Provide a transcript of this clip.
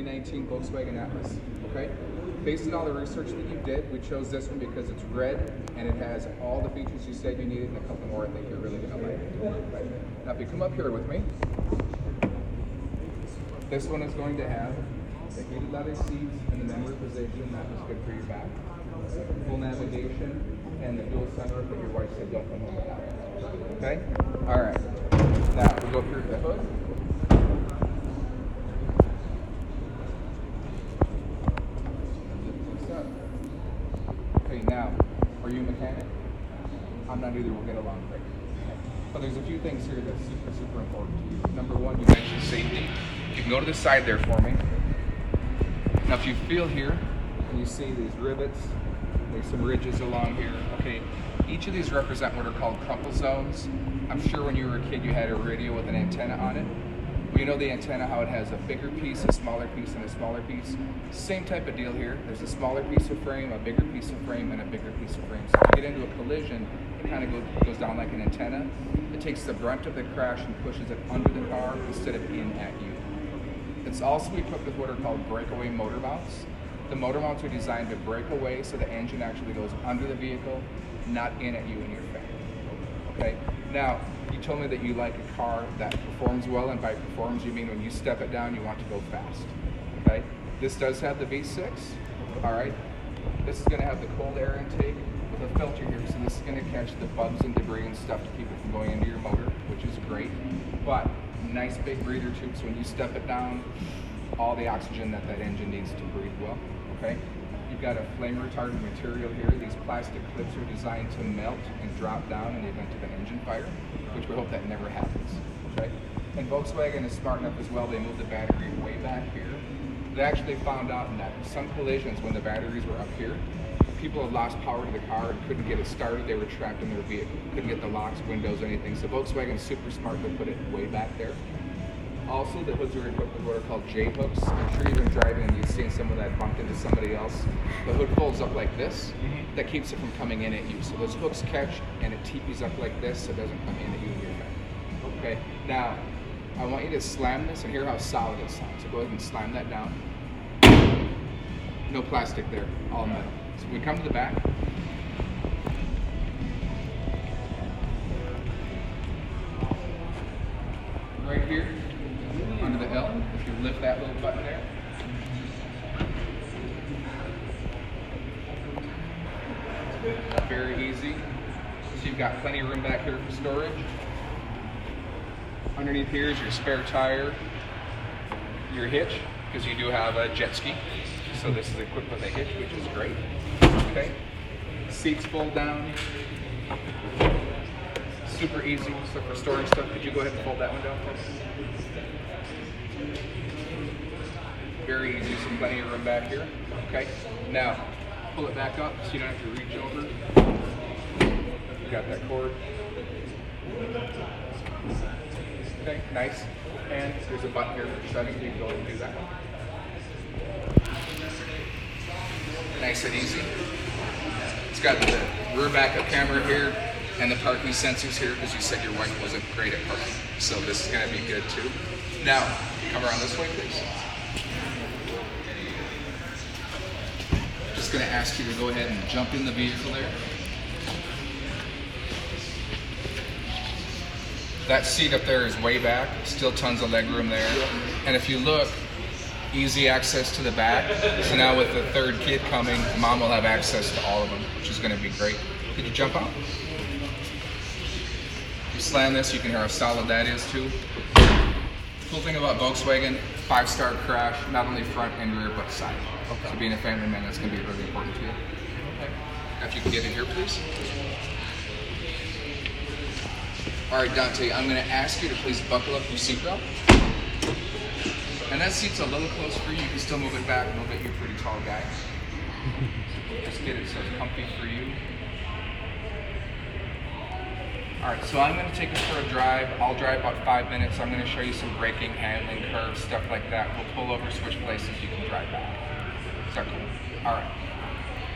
2019 Volkswagen Atlas, okay? Based on all the research that you did, we chose this one because it's red and it has all the features you said you needed and a couple more I think you're really gonna like. Right. Now if you come up here with me, this one is going to have the heated leather seats and the memory position, that was good for your back. Full navigation and the dual sunroof that your wife said don't come home without. Okay? Alright. Now we'll go through the hood. Okay, now, are you a mechanic? I'm not either, we'll get along great. But there's a few things here that's super important to you. Number one, you mentioned safety. You can go to the side there for me. Now if you feel here, and you see these rivets, there's some ridges along here. Okay, each of these represent what are called crumple zones. I'm sure when you were a kid you had a radio with an antenna on it. Well, you know the antenna, how it has a bigger piece, a smaller piece, and a smaller piece? Same type of deal here. There's a smaller piece of frame, a bigger piece of frame, and a bigger piece of frame. So if you get into a collision, it kind of goes down like an antenna. It takes the brunt of the crash and pushes it under the car instead of in at you. It's also equipped with what are called breakaway motor mounts. The motor mounts are designed to break away so the engine actually goes under the vehicle, not in at you and your family. Okay? Now, you told me that you like a car that performs well, and by performs you mean when you step it down you want to go fast. Okay? This does have the V6, alright? This is going to have the cold air intake with a filter here, so this is going to catch the bugs and debris and stuff to keep it from going into your motor, which is great. But nice big breather tube, so when you step it down, all the oxygen that engine needs to breathe well, okay? You've got a flame retardant material here. These plastic clips are designed to melt and drop down in the event of an engine fire, which we hope that never happens, okay? And Volkswagen is smart enough as well, they moved the battery way back here. They actually found out in that some collisions when the batteries were up here, people had lost power to the car and couldn't get it started, they were trapped in their vehicle. Couldn't get the locks, windows, anything. So Volkswagen's super smart to put it way back there. Also, the hoods are equipped with what are called J-hooks. I'm sure you've been driving and you've seen some of that bumped into somebody else. The hood folds up like this. That keeps it from coming in at you. So those hooks catch and it teepees up like this so it doesn't come in at you and your back. Okay, now, I want you to slam this and hear how solid it sounds. So go ahead and slam that down. No plastic there, all metal. So we come to the back. Right here, under the L, if you lift that little button there. Very easy. So you've got plenty of room back here for storage. Underneath here is your spare tire, your hitch, because you do have a jet ski. So this is equipped with a hitch, which is great. Okay. Seats fold down. Super easy. So for storing stuff, could you go ahead and fold that one down for me? Very easy. So plenty of room back here. Okay. Now pull it back up so you don't have to reach over. You got that cord. Okay. Nice. And there's a button here for shutting. You can go ahead and do that one. Nice and easy. It's got the rear backup camera here and the parking sensors here because you said your wife wasn't great at parking. So this is going to be good too. Now, come around this way, please. Just going to ask you to go ahead and jump in the vehicle there. That seat up there is way back, still tons of leg room there. And if you look, easy access to the back. So now with the third kid coming, mom will have access to all of them, which is going to be great. Could you jump out? If you slam this, you can hear how solid that is too. Cool thing about Volkswagen, 5-star crash, not only front and rear, but side. Okay. So being a family man, that's going to be really important to you. Okay. Now if you can get in here, please. All right, Dante, I'm going to ask you to please buckle up your seatbelt. And that seat's a little close for you. You can still move it back a little bit. You're a pretty tall guy. Just get it so it's comfy for you. All right, so I'm going to take us for a drive. I'll drive about 5 minutes. I'm going to show you some braking, handling, curves, stuff like that. We'll pull over, switch places. You can drive back. Is that cool? All right.